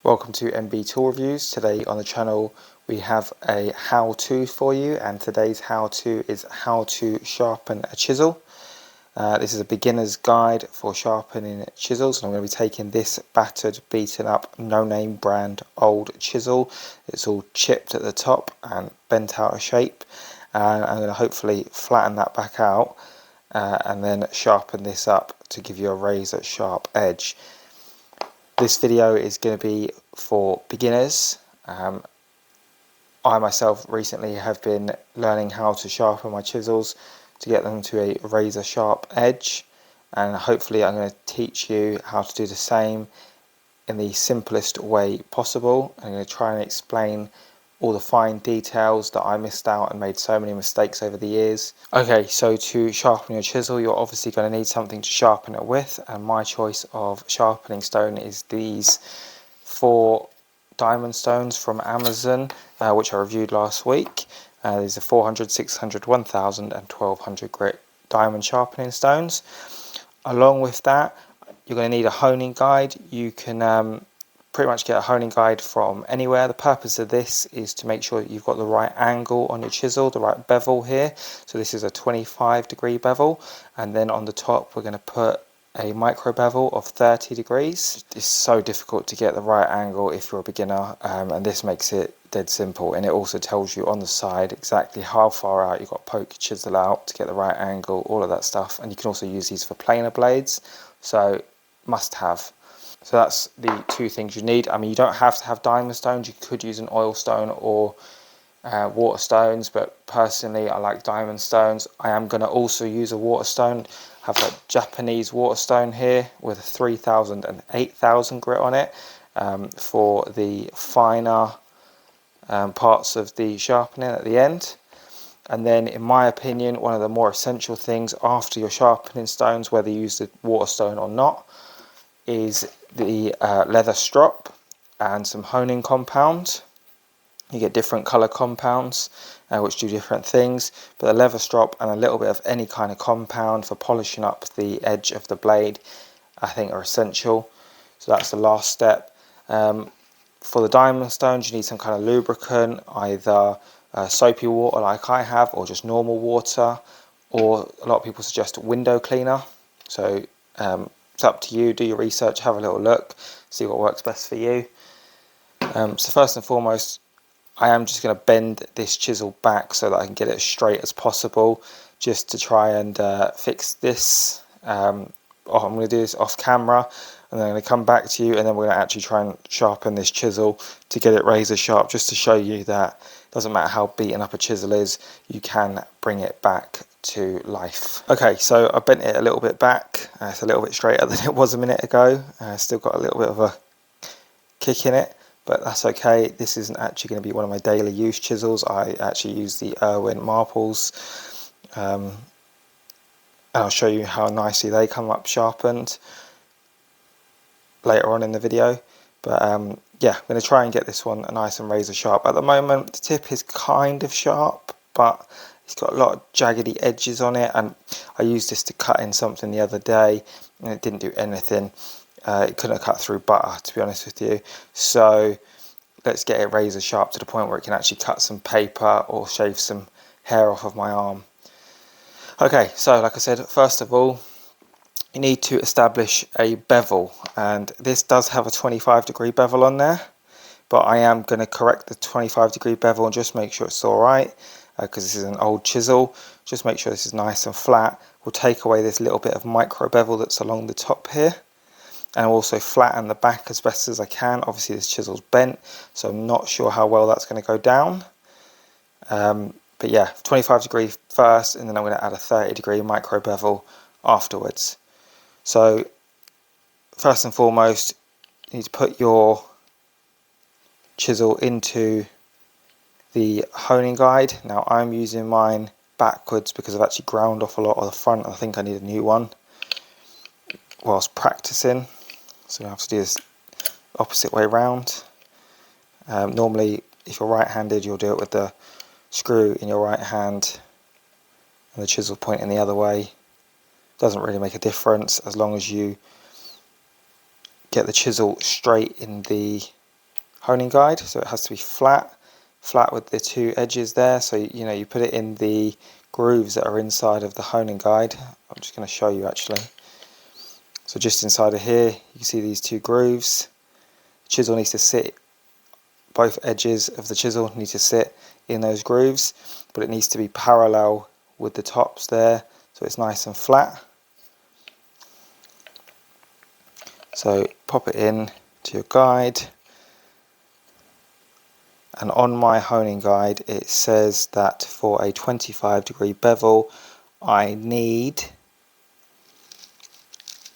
Welcome to MB Tool Reviews. Today on the channel we have a how-to for you, and today's how-to is how to sharpen a chisel. This is a beginner's guide for sharpening chisels, and I'm going to be taking this battered, beaten up, no-name brand old chisel. It's all chipped at the top and bent out of shape, and I'm going to hopefully flatten that back out and then sharpen this up to give you a razor sharp edge. This video is going to be for beginners. I myself recently have been learning how to sharpen my chisels to get them to a razor sharp edge, and hopefully I'm going to teach you how to do the same in the simplest way possible. I'm going to try and explain all the fine details that I missed out and made so many mistakes over the years. Okay, so to sharpen your chisel, you're obviously going to need something to sharpen it with, and my choice of sharpening stone is these 4 diamond stones from Amazon, which I reviewed last week. These are 400, 600, 1000 and 1200 grit diamond sharpening stones. Along with that, you're going to need a honing guide. You can pretty much get a honing guide from anywhere. The purpose of this is to make sure that you've got the right angle on your chisel, the right bevel here. So this is a 25-degree bevel, and then on the top we're going to put a micro bevel of 30 degrees. It's so difficult to get the right angle if you're a beginner, and this makes it dead simple. And it also tells you on the side exactly how far out you've got to poke your chisel out to get the right angle, all of that stuff. And you can also use these for planer blades, so must have. So that's the 2 things you need. I mean, you don't have to have diamond stones. You could use an oil stone or water stones, but personally I like diamond stones. I am going to also use a water stone. I have a Japanese water stone here with a 3000 and 8000 grit on it for the finer parts of the sharpening at the end. And then, in my opinion, one of the more essential things after you're sharpening stones, whether you use the water stone or not, is the leather strop and some honing compound. You get different colour compounds which do different things, but the leather strop and a little bit of any kind of compound for polishing up the edge of the blade I think are essential. So that's the last step. For the diamond stones you need some kind of lubricant, either soapy water like I have, or just normal water, or a lot of people suggest window cleaner. So it's up to you. Do your research, have a little look, see what works best for you. So first and foremost, I am just going to bend this chisel back so that I can get it as straight as possible, just to try and fix this. I'm going to do this off camera, and then I'm going to come back to you, and then we're going to actually try and sharpen this chisel to get it razor sharp, just to show you that it doesn't matter how beaten up a chisel is, you can bring it back to life. Okay, so I bent it a little bit back. It's a little bit straighter than it was a minute ago. Still got a little bit of a kick in it, but that's okay. This isn't actually going to be one of my daily use chisels. I actually use the Irwin marbles, and I'll show you how nicely they come up sharpened later on in the video. But yeah, I'm going to try and get this one nice and razor sharp. At the moment the tip is kind of sharp, but it's got a lot of jaggedy edges on it, and I used this to cut in something the other day and it didn't do anything. It couldn't have cut through butter, to be honest with you. So let's get it razor sharp to the point where it can actually cut some paper or shave some hair off of my arm. Okay, so like I said, first of all you need to establish a bevel, and this does have a 25-degree bevel on there, but I am going to correct the 25-degree bevel and just make sure it's alright, because this is an old chisel. Just make sure this is nice and flat. We'll take away this little bit of micro bevel that's along the top here, and I'll also flatten the back as best as I can. Obviously this chisel's bent, so I'm not sure how well that's going to go down. But yeah, 25 degree first, and then I'm going to add a 30-degree micro bevel afterwards. So first and foremost, you need to put your chisel into the honing guide. Now I'm using mine backwards because I've actually ground off a lot of the front. I think I need a new one whilst practicing, so I have to do this opposite way round. Normally if you're right-handed you'll do it with the screw in your right hand and the chisel pointing the other way. Doesn't really make a difference as long as you get the chisel straight in the honing guide, so it has to be flat with the two edges there. So you put it in the grooves that are inside of the honing guide. I'm just going to show you actually. So just inside of here, you can see these two grooves. The chisel needs to sit, both edges of the chisel need to sit in those grooves, but it needs to be parallel with the tops there, so it's nice and flat. So pop it in to your guide, and on my honing guide it says that for a 25-degree bevel I need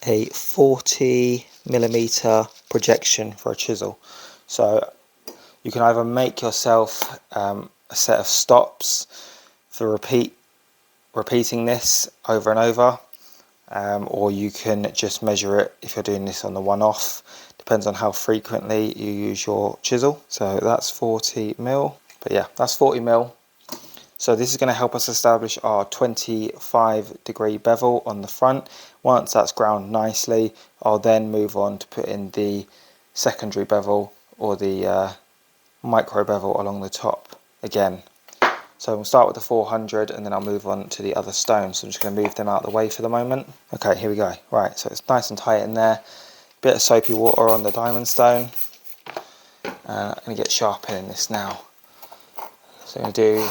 a 40mm projection for a chisel. So you can either make yourself a set of stops for repeating this over and over, or you can just measure it if you're doing this on the one-off. Depends on how frequently you use your chisel. So that's 40mm, but yeah, that's 40mm. So this is going to help us establish our 25-degree bevel on the front. Once that's ground nicely, I'll then move on to put in the secondary bevel, or the micro bevel along the top again. So we'll start with the 400 and then I'll move on to the other stones. So I'm just going to move them out of the way for the moment. Okay, here we go. Right, so it's nice and tight in there. Bit of soapy water on the diamond stone. I'm going to get sharpening this now. So I'm going to do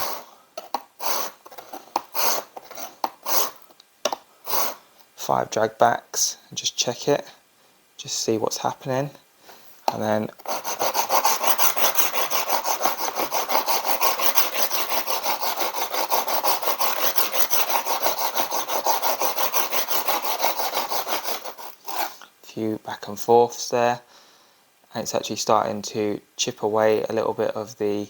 five drag backs and just check it, just see what's happening, and then few back and forths there, and it's actually starting to chip away a little bit of the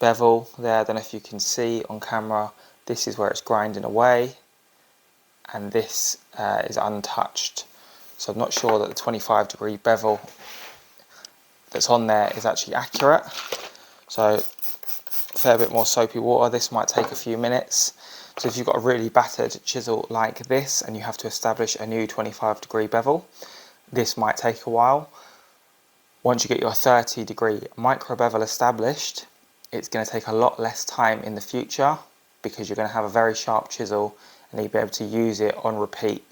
bevel there. I don't know if you can see on camera, this is where it's grinding away, and this is untouched. So I'm not sure that the 25-degree bevel that's on there is actually accurate. So a fair bit more soapy water. This might take a few minutes. So if you've got a really battered chisel like this and you have to establish a new 25-degree bevel, this might take a while. Once you get your 30-degree micro bevel established, it's going to take a lot less time in the future, because you're going to have a very sharp chisel and you'll be able to use it on repeat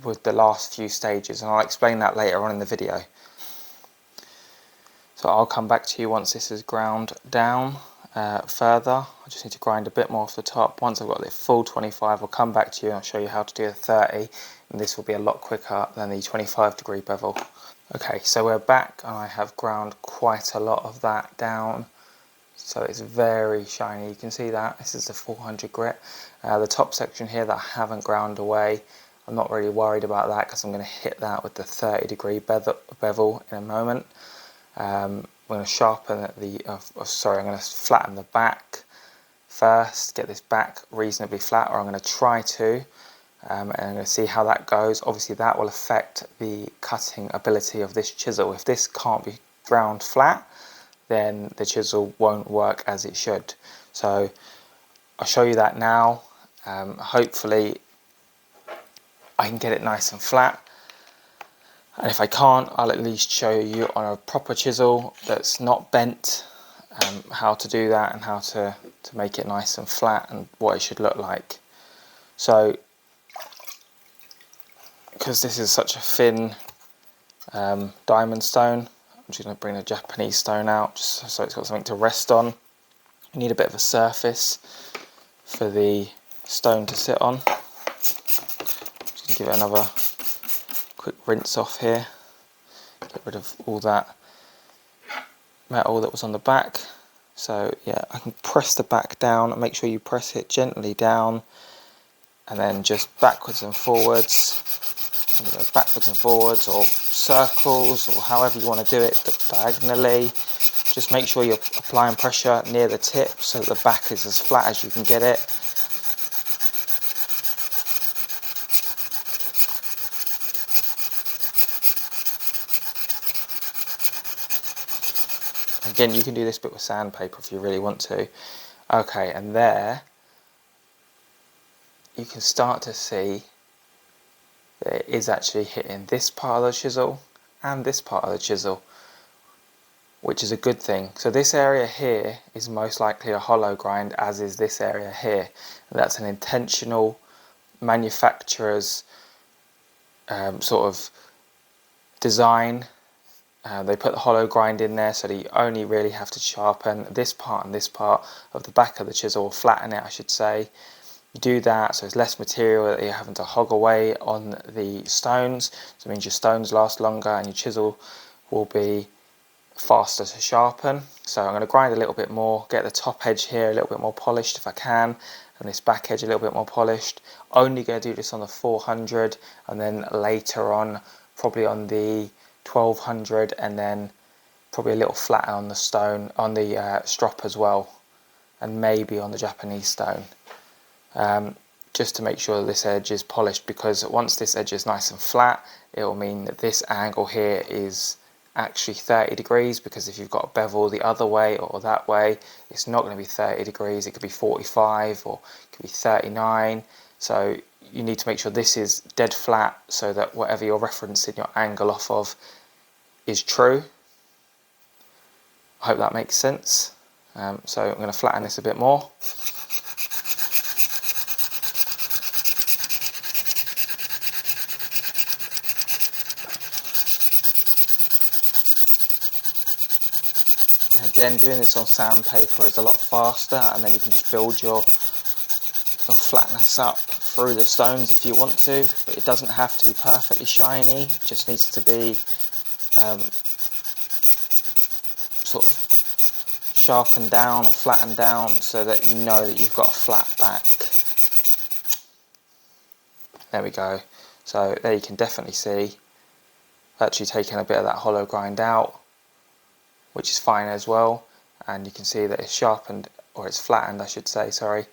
with the last few stages, and I'll explain that later on in the video. So I'll come back to you once this is ground down further. I just need to grind a bit more off the top. Once I've got the full 25, I'll come back to you and I'll show you how to do a 30, and this will be a lot quicker than the 25-degree bevel. Okay, so we're back and I have ground quite a lot of that down. So it's very shiny, you can see that. This is the 400 grit. The top section here that I haven't ground away, I'm not really worried about that because I'm going to hit that with the 30-degree bevel in a moment. I'm going to sharpen I'm going to flatten the back first, get this back reasonably flat, or I'm going to try to, and I'm going to see how that goes. Obviously that will affect the cutting ability of this chisel. If this can't be ground flat, then the chisel won't work as it should. So I'll show you that now. Hopefully I can get it nice and flat, and if I can't, I'll at least show you on a proper chisel that's not bent how to do that and how to make it nice and flat and what it should look like. So because this is such a thin diamond stone, I'm just going to bring the Japanese stone out just so it's got something to rest on. You need a bit of a surface for the stone to sit on. Just going to give it another quick rinse off here. Get rid of all that metal that was on the back. So yeah, I can press the back down and make sure you press it gently down, and then just backwards and forwards. I'm going to go backwards and forwards, or circles, or however you want to do it, diagonally. Just make sure you're applying pressure near the tip so that the back is as flat as you can get it. Again, you can do this bit with sandpaper if you really want to. Okay, and there you can start to see that it is actually hitting this part of the chisel and this part of the chisel. which is a good thing. So this area here is most likely a hollow grind, as is this area here. And that's an intentional manufacturer's sort of design. They put the hollow grind in there so that you only really have to sharpen this part and this part of the back of the chisel, or flatten it I should say. You do that so it's less material that you're having to hog away on the stones, so it means your stones last longer and your chisel will be faster to sharpen. So I'm going to grind a little bit more, get the top edge here a little bit more polished if I can, and this back edge a little bit more polished. Only going to do this on the 400, and then later on probably on the 1200, and then probably a little flatter on the stone, on the strop as well, and maybe on the Japanese stone, just to make sure that this edge is polished, because once this edge is nice and flat, it will mean that this angle here is actually 30 degrees, because if you've got a bevel the other way or that way, it's not going to be 30 degrees, it could be 45 or it could be 39. So you need to make sure this is dead flat, so that whatever you're referencing your angle off of is true. I hope that makes sense. So I'm going to flatten this a bit more. Again, doing this on sandpaper is a lot faster, and then you can just build your flatness up through the stones if you want to, but it doesn't have to be perfectly shiny, it just needs to be sort of sharpened down or flattened down so that you know that you've got a flat back. There we go. So there you can definitely see I've actually taken a bit of that hollow grind out, which is fine as well, and you can see that it's sharpened, or it's flattened I should say, sorry,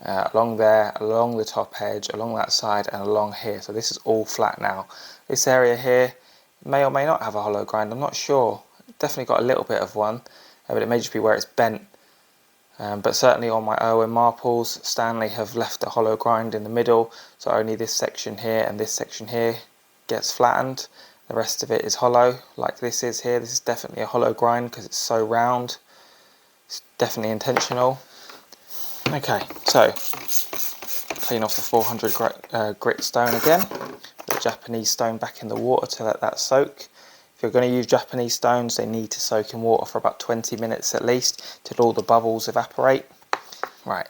along there, along the top edge, along that side and along here. So this is all flat now. This area here may or may not have a hollow grind, I'm not sure. Definitely got a little bit of one, but it may just be where it's bent. But certainly on my Owen marples, Stanley have left a hollow grind in the middle, so only this section here and this section here gets flattened. The rest of it is hollow, like this is here. This is definitely a hollow grind because it's so round. It's definitely intentional. Okay, so clean off the 400 grit stone again. The Japanese stone back in the water to let that soak. If you're going to use Japanese stones, they need to soak in water for about 20 minutes at least till all the bubbles evaporate. Right,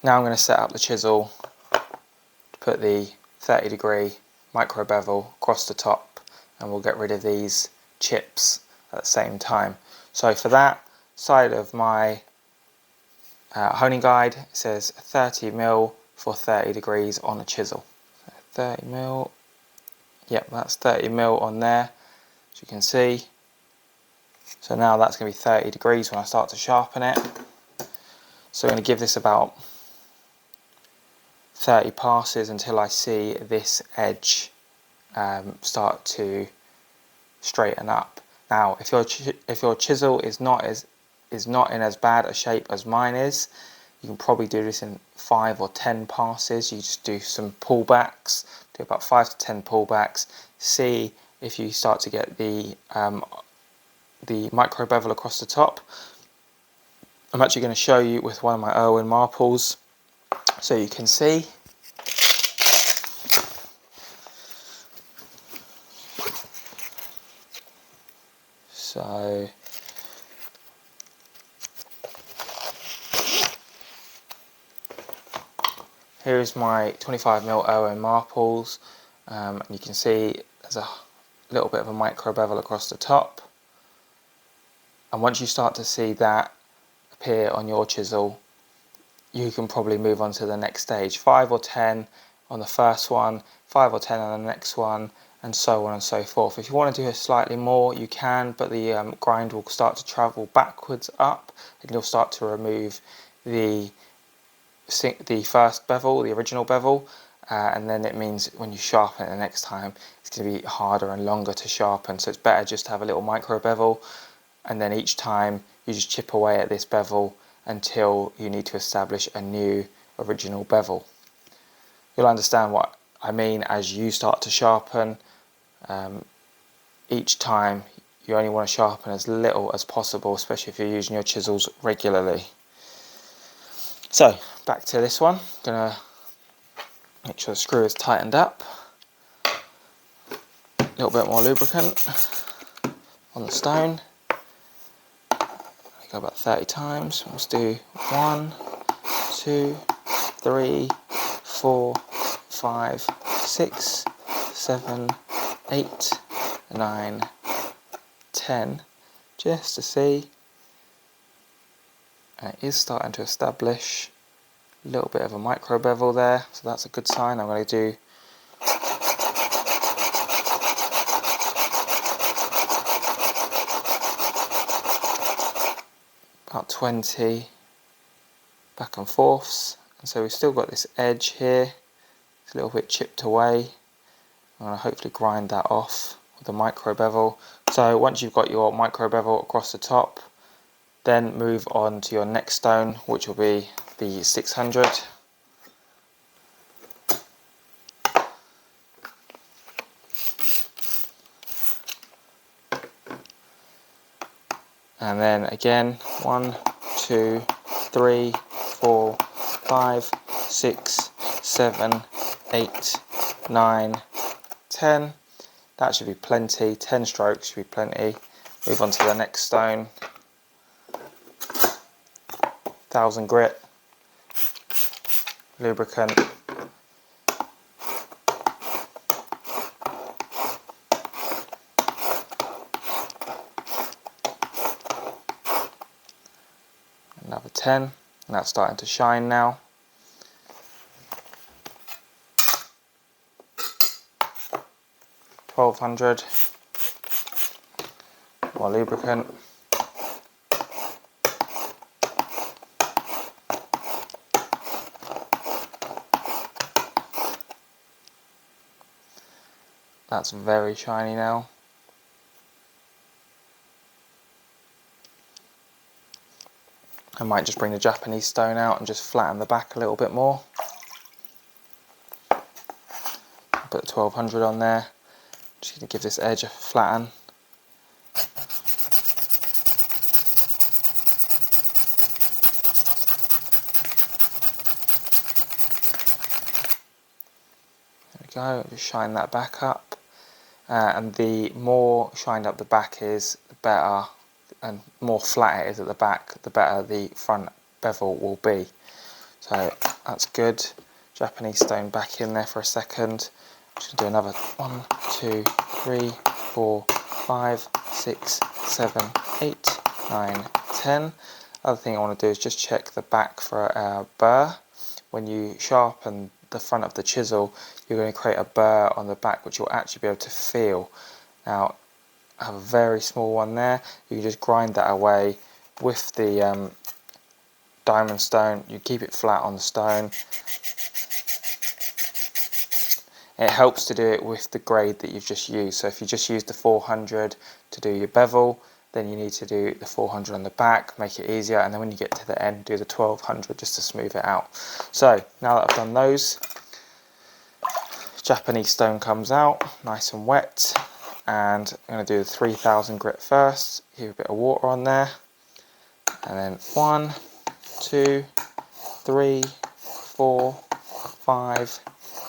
now I'm going to set up the chisel to put the 30-degree micro bevel across the top, and we'll get rid of these chips at the same time. So for that side of my honing guide, it says 30mm for 30 degrees on a chisel. So 30mm, yep, that's 30mm on there, as you can see. So now that's going to be 30 degrees when I start to sharpen it. So I'm going to give this about 30 passes until I see this edge start to straighten up. Now, if your chisel is not in as bad a shape as mine is, you can probably do this in 5 or 10 passes. You just do some pullbacks, do about 5 to 10 pullbacks. See if you start to get the micro bevel across the top. I'm actually going to show you with one of my Owen marples, so you can see. So here is my 25mm Owen marples, and you can see there's a little bit of a micro bevel across the top, and once you start to see that appear on your chisel, you can probably move on to the next stage. 5 or 10 on the first one, 5 or 10 on the next one, and so on and so forth. If you want to do it slightly more, you can, but the grind will start to travel backwards up, and you'll start to remove the first bevel, the original bevel, and then it means when you sharpen it the next time, it's going to be harder and longer to sharpen. So it's better just to have a little micro bevel, and then each time you just chip away at this bevel until you need to establish a new original bevel. You'll understand what I mean as you start to sharpen. Each time you only want to sharpen as little as possible, especially if you're using your chisels regularly. So back to this one, gonna make sure the screw is tightened up. A little bit more lubricant on the stone. Go about 30 times. Let's do 1, 2, 3, 4, 5, 6, 7, 8, 9, 10, just to see. And it is starting to establish a little bit of a micro bevel there, so that's a good sign. I'm going to do about 20 back and forths, and so we've still got this edge here. It's a little bit chipped away. I'm going to hopefully grind that off with a micro bevel. So once you've got your micro bevel across the top, then move on to your next stone, which will be the 600. And then again, 1, 2, 3, 4, 5, 6, 7, 8, 9, 10. That should be plenty. 10 strokes should be plenty. Move on to the next stone. 1000 grit, lubricant. Another 10, and that's starting to shine now. $1200, more lubricant. That's very shiny now. I might just bring the Japanese stone out and just flatten the back a little bit more. Put the 1200 on there. Just going to give this edge a flatten. There we go, just shine that back up. And the more shined up the back is, the better, and more flat it is at the back, the better the front bevel will be. So that's good. Japanese stone back in there for a second. Just gonna do another 1, 2, 3, 4, 5, 6, 7, 8, 9, 10. Other thing I want to do is just check the back for a burr. When you sharpen the front of the chisel, you're going to create a burr on the back which you'll actually be able to feel. Now, I have a very small one there. You can just grind that away with the diamond stone. You keep it flat on the stone. It helps to do it with the grade that you've just used. So if you just used the 400 to do your bevel, then you need to do the 400 on the back, make it easier, and then when you get to the end, do the 1200 just to smooth it out. So now that I've done those, Japanese stone comes out, nice and wet, and I'm going to do the 3000 grit first, give a bit of water on there, and then 1, 2, 3, 4, 5,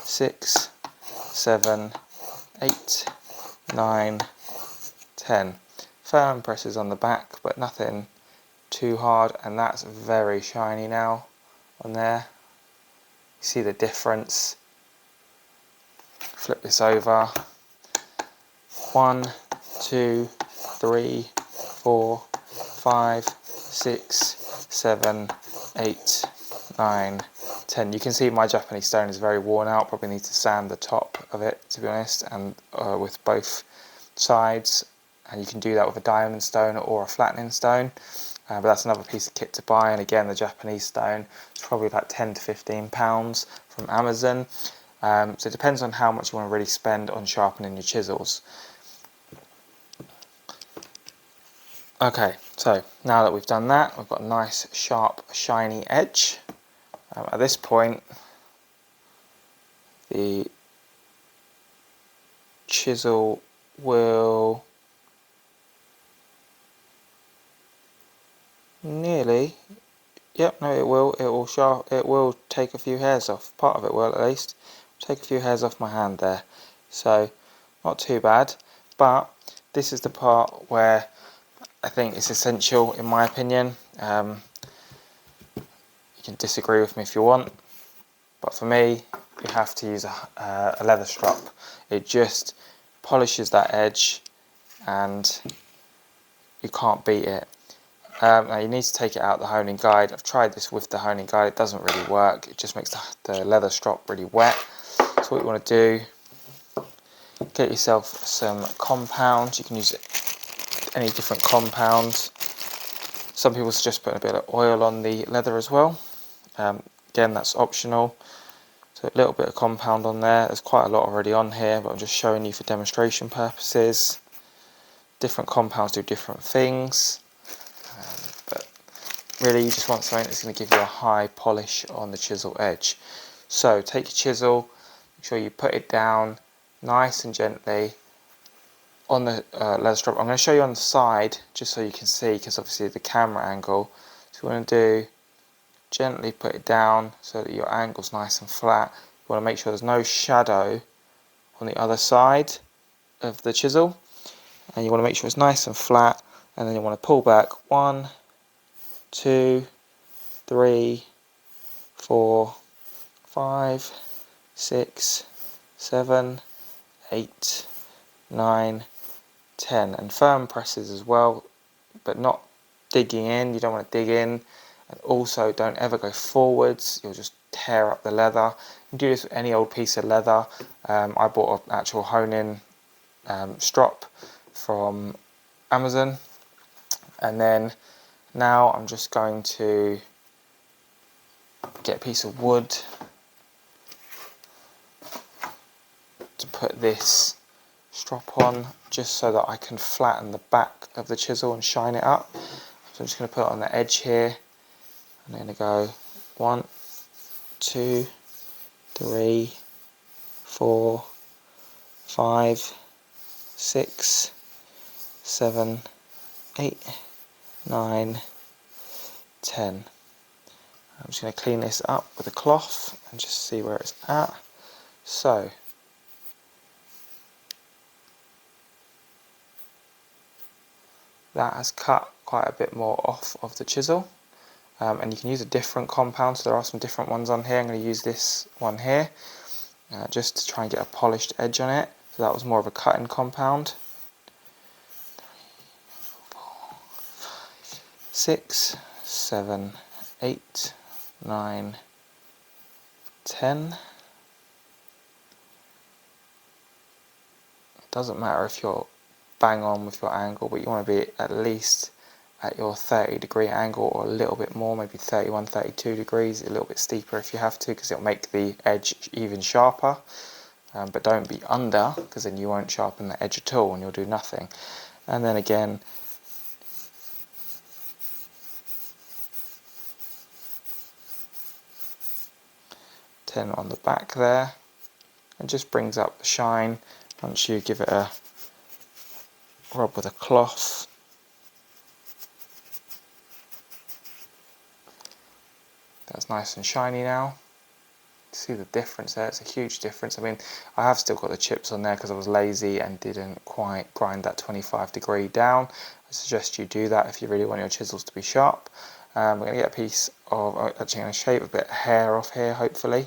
6, 7, 8, 9, 10. Firm presses on the back, but nothing too hard, and that's very shiny now on there. You see the difference. Flip this over. 1, 2, 3, 4, 5, 6, 7, 8, 9, 10. You can see my Japanese stone is very worn out. Probably need to sand the top of it, to be honest, and with both sides. And you can do that with a diamond stone or a flattening stone. But that's another piece of kit to buy. And again, the Japanese stone is probably about 10 to 15 pounds from Amazon. So it depends on how much you want to really spend on sharpening your chisels. Okay, so now that we've done that, we've got a nice, sharp, shiny edge. At this point, the chisel will hopefully, yep, no, it will take a few hairs off. Part of it will, at least. Take a few hairs off my hand there. So, not too bad. But this is the part where I think it's essential, in my opinion. You can disagree with me if you want, but for me, you have to use a leather strop. It just polishes that edge and you can't beat it. Now you need to take it out the honing guide. I've tried this with the honing guide, it doesn't really work. It just makes the leather strop really wet. So what you want to do, get yourself some compound. You can use any different compounds. Some people suggest putting a bit of oil on the leather as well. Again, that's optional. So a little bit of compound on there. There's quite a lot already on here, but I'm just showing you for demonstration purposes. Different compounds do different things. But really you just want something that's going to give you a high polish on the chisel edge. So take your chisel, make sure you put it down nice and gently on the leather strop. I'm going to show you on the side just so you can see, because obviously the camera angle. So what you want to do, gently put it down so that your angle's nice and flat. You want to make sure there's no shadow on the other side of the chisel, and you want to make sure it's nice and flat, and then you want to pull back 1, 2, 3, 4, 5, 6, 7, 8, 9, 10, and firm presses as well, but not digging in. You don't want to dig in, and also don't ever go forwards, you'll just tear up the leather. You can do this with any old piece of leather. I bought an actual hone-in strop from Amazon, and then now I'm just going to get a piece of wood to put this strop on, just so that I can flatten the back of the chisel and shine it up. So I'm just going to put it on the edge here. I'm going to go 1, 2, 3, 4, 5, 6, 7, 8, 9, 10. I'm just going to clean this up with a cloth and just see where it's at. So, that has cut quite a bit more off of the chisel. And you can use a different compound, so there are some different ones on here. I'm going to use this one here just to try and get a polished edge on it. So that was more of a cutting compound. 6, 7, 8, 9, 10. It doesn't matter if you're bang on with your angle, but you want to be at least at your 30-degree angle, or a little bit more, maybe 31, 32 degrees, a little bit steeper if you have to, because it'll make the edge even sharper. But don't be under, because then you won't sharpen the edge at all and you'll do nothing. And then again, ten on the back there, and just brings up the shine once you give it a rub with a cloth. That's nice and shiny now. See the difference there? It's a huge difference. I mean, I have still got the chips on there because I was lazy and didn't quite grind that 25-degree down. I suggest you do that if you really want your chisels to be sharp. We're going to get a piece of, actually I'm going to shave a bit of hair off here, hopefully,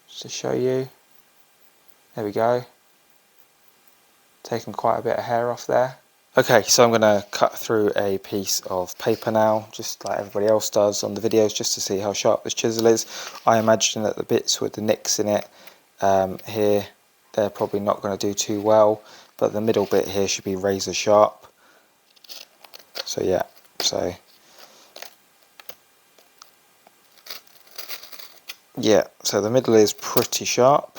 just to show you. There we go. Taken quite a bit of hair off there. Okay, so I'm going to cut through a piece of paper now, just like everybody else does on the videos, just to see how sharp this chisel is. I imagine that the bits with the nicks in it here, they're probably not going to do too well, but the middle bit here should be razor sharp. So yeah, so the middle is pretty sharp.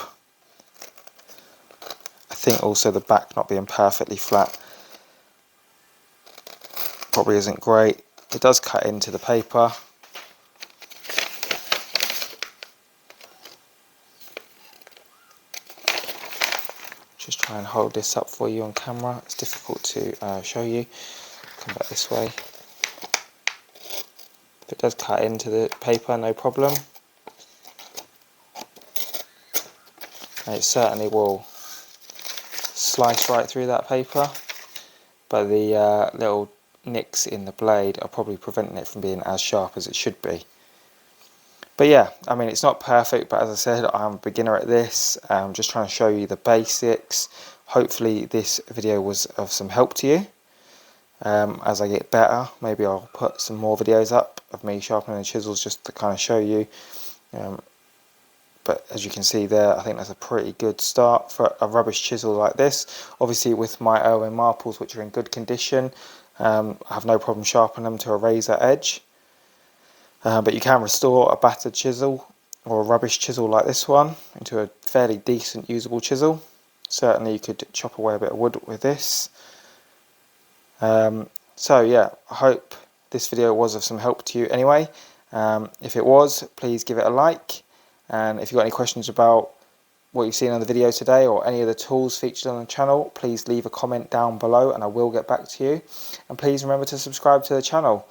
I think also the back not being perfectly flat probably isn't great. It does cut into the paper. Just try and hold this up for you on camera. It's difficult to show you. Come back this way. If it does cut into the paper, no problem. And it certainly will slice right through that paper, but the little nicks in the blade are probably preventing it from being as sharp as it should be. But yeah, I mean, it's not perfect, but as I said, I'm a beginner at this. I'm just trying to show you the basics. Hopefully this video was of some help to you. As I get better, maybe I'll put some more videos up of me sharpening the chisels just to kind of show you. But as you can see there, I think that's a pretty good start for a rubbish chisel like this. Obviously with my Irwin marbles, which are in good condition, I have no problem sharpening them to a razor edge. But you can restore a battered chisel or a rubbish chisel like this one into a fairly decent usable chisel. Certainly you could chop away a bit of wood with this. So yeah, I hope this video was of some help to you anyway. If it was, please give it a like. And if you've got any questions about what you've seen on the video today or any of the tools featured on the channel, please leave a comment down below and I will get back to you. And please remember to subscribe to the channel.